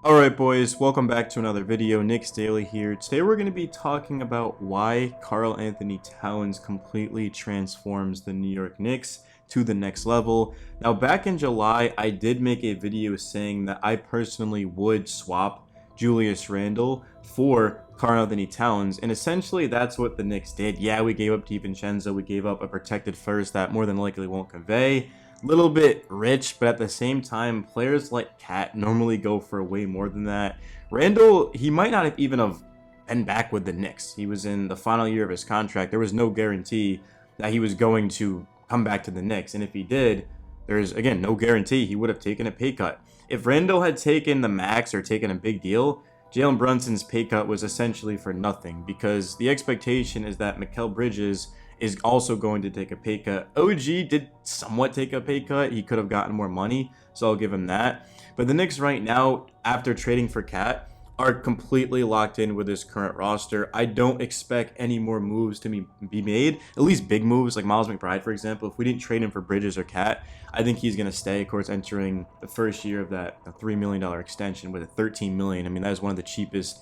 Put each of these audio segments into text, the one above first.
Alright boys, welcome back to another video. Knicks Daily here. Today we're going to be talking about why Karl-Anthony Towns completely transforms the New York Knicks to the next level. Now back in July, I did make a video saying that I personally would swap Julius Randle for Karl-Anthony Towns, and essentially that's what the Knicks did. Yeah, we gave up DiVincenzo, we gave up a protected first that more than likely won't convey. Little bit rich, but at the same time, players like Cat normally go for way more than that. Randle, he might not have even have been back with the Knicks. He was in the final year of his contract. There was no guarantee that he was going to come back to the Knicks, and if he did, there's again no guarantee he would have taken a pay cut. If Randle had taken the max or taken a big deal, Jalen Brunson's pay cut was essentially for nothing, because the expectation is that Mikal Bridges is also going to take a pay cut. OG did somewhat take a pay cut. He could have gotten more money, so I'll give him that. But the Knicks right now, after trading for Cat, are completely locked in with his current roster. I don't expect any more moves to be made, at least big moves like Miles McBride, for example. If we didn't trade him for Bridges or Cat, I think he's going to stay, of course, entering the first year of that $3 million extension with a $13 million. I mean, that is one of the cheapest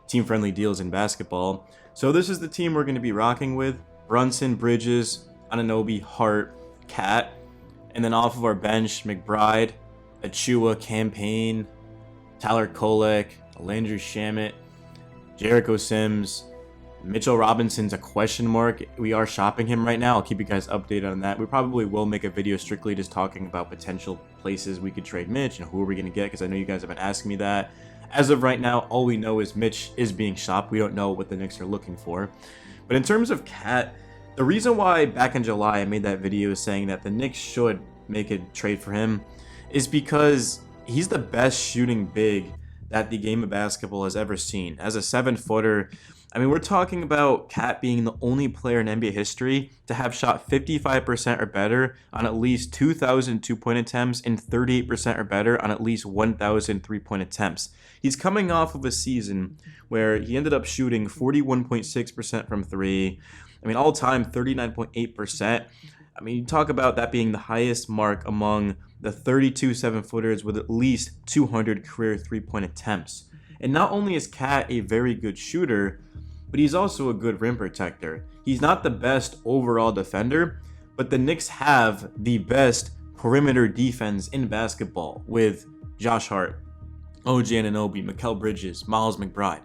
team-friendly deals in basketball. So this is the team we're going to be rocking with. Brunson, Bridges, Anunoby, Hart, Cat, and then off of our bench, McBride, Achua, Campaign, Tyler Kolek, Landry Shamet, Jericho Sims, Mitchell Robinson's a question mark. We are shopping him right now. I'll keep you guys updated on that. We probably will make a video strictly just talking about potential places we could trade Mitch and who are we going to get, because I know you guys have been asking me that. As of right now, all we know is Mitch is being shopped. We don't know what the Knicks are looking for. But in terms of Cat, the reason why back in July I made that video saying that the Knicks should make a trade for him is because he's the best shooting big that the game of basketball has ever seen. As a 7-footer, I mean, we're talking about Cat being the only player in NBA history to have shot 55% or better on at least 2,000 two-point attempts and 38% or better on at least 1,000 three-point attempts. He's coming off of a season where he ended up shooting 41.6% from three. I mean, all-time 39.8%. I mean, you talk about that being the highest mark among the 32 7-footers with at least 200 career three-point attempts. And not only is Cat a very good shooter, but he's also a good rim protector. He's not the best overall defender, but the Knicks have the best perimeter defense in basketball with Josh Hart, OG Anunoby, Mikal Bridges, Miles McBride.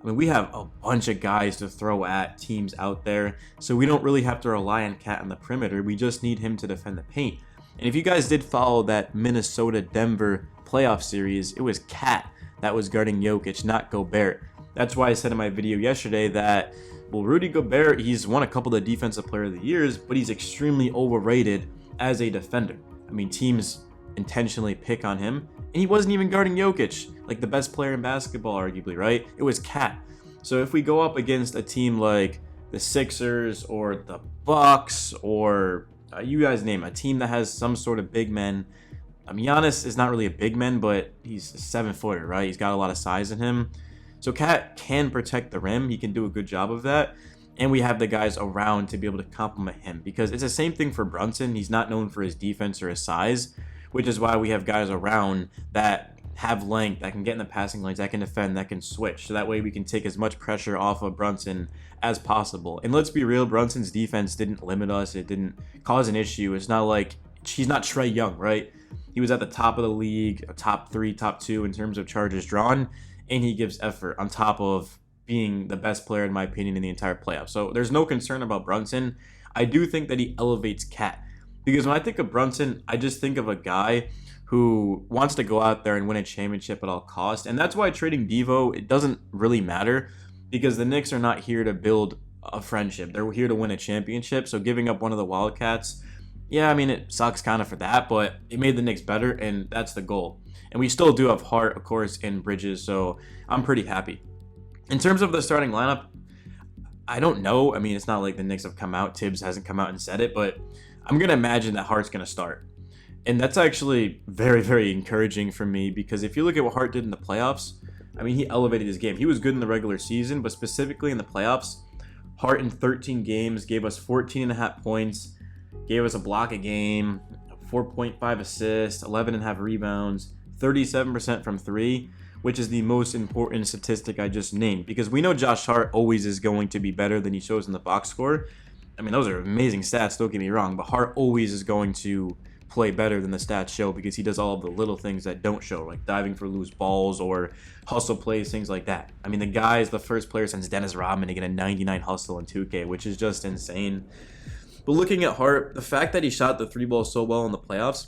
I mean, we have a bunch of guys to throw at teams out there, so we don't really have to rely on Cat on the perimeter. We just need him to defend the paint. And if you guys did follow that Minnesota-Denver playoff series, it was Cat that was guarding Jokic, not Gobert. That's why I said in my video yesterday that, well, Rudy Gobert, he's won a couple of Defensive Player of the Years, but he's extremely overrated as a defender. I mean, teams intentionally pick on him, and he wasn't even guarding Jokic, like the best player in basketball, arguably, right? It was Cat. So if we go up against a team like the Sixers or the Bucks or you guys name a team that has some sort of big men. Giannis is not really a big man, but he's a 7-footer, right? He's got a lot of size in him. So Cat can protect the rim. He can do a good job of that. And we have the guys around to be able to complement him, because it's the same thing for Brunson. He's not known for his defense or his size, which is why we have guys around that have length, that can get in the passing lanes, that can defend, that can switch. So that way we can take as much pressure off of Brunson as possible. And let's be real, Brunson's defense didn't limit us. It didn't cause an issue. It's not like he's not Trae Young, right? He was at the top of the league, top 3, top 2 in terms of charges drawn, and he gives effort on top of being the best player, in my opinion, in the entire playoffs. So there's no concern about Brunson. I do think that he elevates Cat, because when I think of Brunson, I just think of a guy who wants to go out there and win a championship at all costs. And that's why trading Devo, it doesn't really matter, because the Knicks are not here to build a friendship. They're here to win a championship. So giving up one of the Wildcats, yeah, I mean, it sucks kind of for that, but it made the Knicks better, and that's the goal. And we still do have Hart, of course, and Bridges, so I'm pretty happy. In terms of the starting lineup, I don't know. I mean, it's not like the Knicks have come out. Tibbs hasn't come out and said it, but I'm going to imagine that Hart's going to start. And that's actually very, very encouraging for me, because if you look at what Hart did in the playoffs, I mean, he elevated his game. He was good in the regular season, but specifically in the playoffs, Hart in 13 games gave us 14.5 points, gave us a block a game, 4.5 assists, 11.5 rebounds, 37% from three, which is the most important statistic I just named, because we know Josh Hart always is going to be better than he shows in the box score. I mean, those are amazing stats, don't get me wrong, but Hart always is going to play better than the stats show because he does all of the little things that don't show, like diving for loose balls or hustle plays, things like that. I mean, the guy is the first player since Dennis Rodman to get a 99 hustle in 2K, which is just insane. But looking at Hart, the fact that he shot the 3-ball so well in the playoffs,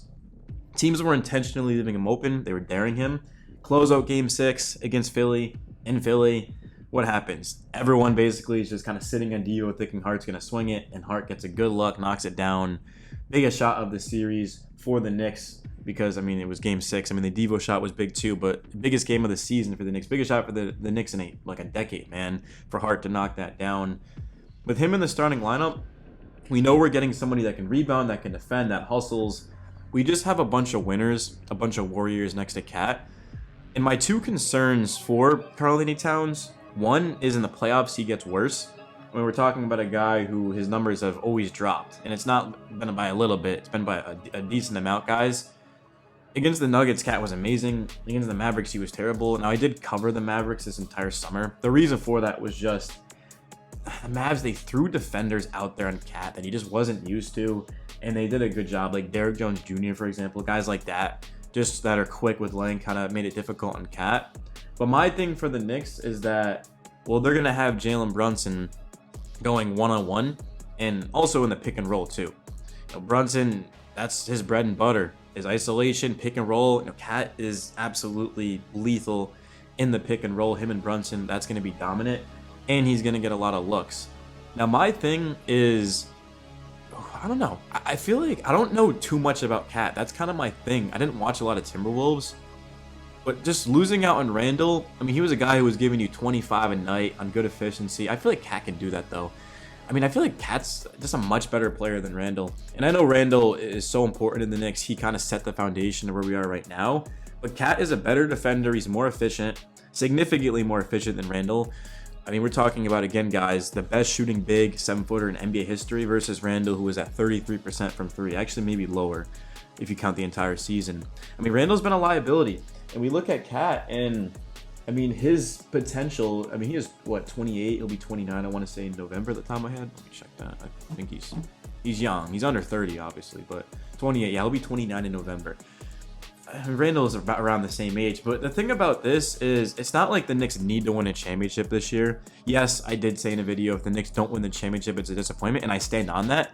teams were intentionally leaving him open. They were daring him. Close out game 6 against Philly, in Philly. What happens? Everyone basically is just kind of sitting on Dio thinking Hart's going to swing it, and Hart gets a good luck, knocks it down. Biggest shot of the series for the Knicks because, I mean, it was game 6. I mean, the Devo shot was big too, but the biggest game of the season for the Knicks. Biggest shot for the Knicks in a decade, man, for Hart to knock that down. With him in the starting lineup, we know we're getting somebody that can rebound, that can defend, that hustles. We just have a bunch of winners, a bunch of warriors next to Cat. And my two concerns for Karl-Anthony Towns, one is in the playoffs, he gets worse. When we're talking about a guy who his numbers have always dropped, and it's not been by a little bit, it's been by a decent amount, guys. Against the Nuggets, Cat was amazing. Against the Mavericks, he was terrible. Now, I did cover the Mavericks this entire summer. The reason for that was just the Mavs, they threw defenders out there on Cat that he just wasn't used to, and they did a good job. Like Derrick Jones Jr., for example, guys like that, just that are quick with length, kind of made it difficult on Cat. But my thing for the Knicks is that, well, they're going to have Jalen Brunson going one-on-one and also in the pick and roll too. You know, Brunson, that's his bread and butter, is isolation, pick and roll. You know, Cat is absolutely lethal in the pick and roll. Him and Brunson, that's going to be dominant, and he's going to get a lot of looks. Now, my thing is, I don't know. I feel like I don't know too much about Cat. That's kind of my thing. I didn't watch a lot of Timberwolves. But just losing out on Randall, I mean, he was a guy who was giving you 25 a night on good efficiency. I feel like Cat can do that, though. I mean, I feel like Cat's just a much better player than Randall. And I know Randall is so important in the Knicks. He kind of set the foundation of where we are right now. But Cat is a better defender. He's more efficient, significantly more efficient than Randall. I mean, we're talking about, again, guys, the best shooting big 7-footer in NBA history versus Randall, who was at 33% from 3. Actually, maybe lower if you count the entire season. I mean, Randall's been a liability. And we look at Cat, and I mean, his potential, I mean, he is, what, 28? He'll be 29, I want to say, in November at the time I had. Let me check that. I think he's young. He's under 30, obviously, but 28. Yeah, he'll be 29 in November. Randall is about around the same age. But the thing about this is, it's not like the Knicks need to win a championship this year. Yes, I did say in a video, if the Knicks don't win the championship, it's a disappointment, and I stand on that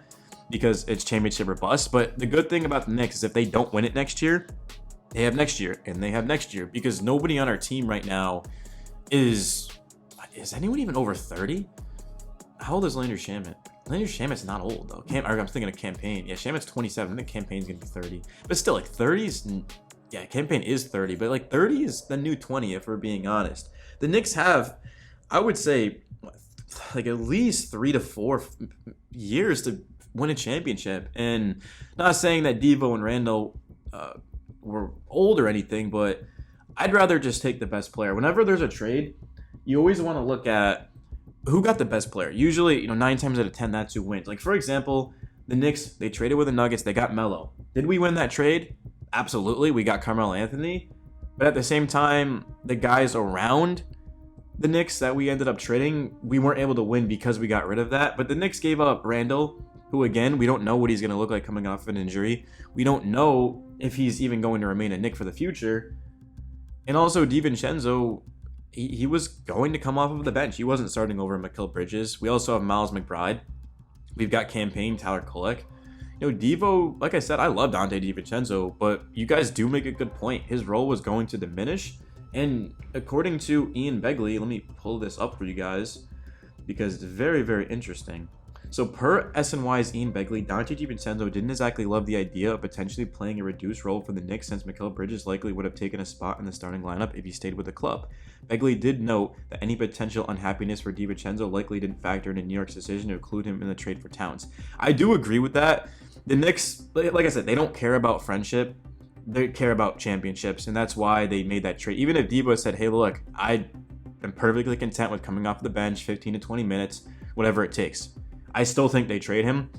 because it's championship or bust. But the good thing about the Knicks is if they don't win it next year, they have next year, and they have next year, because nobody on our team right now is anyone even over 30? How old is Landry Shamet? Landry Shamet's not old, though. I'm thinking of Campaign. Yeah, Shamet's 27. I think Campaign's going to be 30. But still, like, 30's... Yeah, Campaign is 30, but, like, 30 is the new 20, if we're being honest. The Knicks have, I would say, like, at least 3 to 4 years to win a championship. And not saying that Devo and Randall... were old or anything, but I'd rather just take the best player. Whenever there's a trade, you always want to look at who got the best player. Usually, 9 times out of 10, that's who wins. Like, for example, the Knicks, they traded with the Nuggets, they got Melo. Did we win that trade? Absolutely. We got Carmelo Anthony. But at the same time, the guys around the Knicks that we ended up trading, we weren't able to win because we got rid of that. But the Knicks gave up Randall, who, again, we don't know what he's going to look like coming off of an injury. We don't know if he's even going to remain a Knick for the future. And also, DiVincenzo, he was going to come off of the bench. He wasn't starting over Mikal Bridges. We also have Miles McBride. We've got Campaign, Tyler Kolek. Devo, like I said, I love Dante DiVincenzo, but you guys do make a good point. His role was going to diminish. And according to Ian Begley, let me pull this up for you guys because it's very, very interesting. So per SNY's Ian Begley, Dante DiVincenzo didn't exactly love the idea of potentially playing a reduced role for the Knicks, since Mikal Bridges likely would have taken a spot in the starting lineup if he stayed with the club. Begley did note that any potential unhappiness for DiVincenzo likely didn't factor into New York's decision to include him in the trade for Towns. I do agree with that. The Knicks, like I said, they don't care about friendship. They care about championships, and that's why they made that trade. Even if Devo said, hey, look, I am perfectly content with coming off the bench 15 to 20 minutes, whatever it takes. I still think they trade him.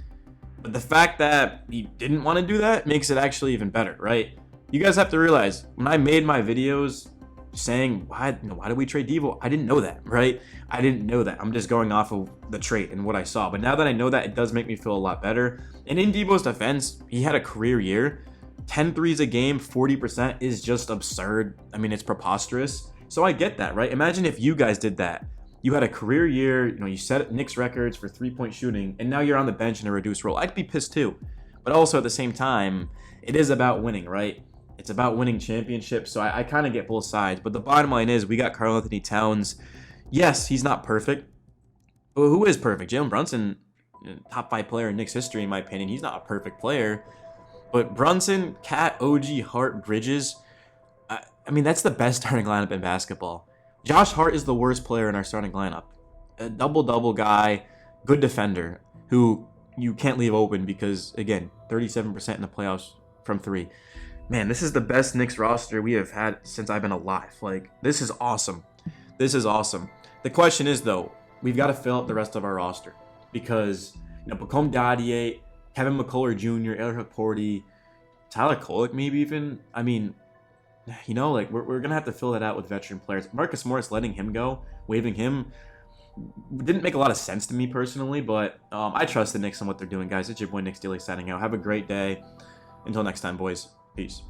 But the fact that he didn't want to do that makes it actually even better, right? You guys have to realize, when I made my videos saying, why did we trade Devo? I didn't know that, right? I didn't know that. I'm just going off of the trade and what I saw. But now that I know that, it does make me feel a lot better. And in Devo's defense, he had a career year. 10 threes a game, 40% is just absurd. I mean, it's preposterous. So I get that, right? Imagine if you guys did that. You had a career year, you set Knicks records for three-point shooting, and now you're on the bench in a reduced role. I'd be pissed too. But also at the same time, it is about winning, right? It's about winning championships, so I kind of get both sides. But the bottom line is, we got Karl-Anthony Towns. Yes, he's not perfect. But who is perfect? Jalen Brunson, top 5 player in Knicks history, in my opinion. He's not a perfect player. But Brunson, Cat, OG, Hart, Bridges, I mean, that's the best starting lineup in basketball. Josh Hart is the worst player in our starting lineup. A double-double guy, good defender, who you can't leave open because, again, 37% in the playoffs from 3. Man, this is the best Knicks roster we have had since I've been alive. Like, this is awesome. This is awesome. The question is, though, we've got to fill out the rest of our roster because, Pacome Dadier, Kevin McCullough Jr., Eric Porty, Tyler Kolek, maybe even. I mean, we're going to have to fill that out with veteran players. Marcus Morris, letting him go, waiving him, didn't make a lot of sense to me personally, but I trust the Knicks and what they're doing, guys. It's your boy Knicks Daily signing out. Have a great day. Until next time, boys. Peace.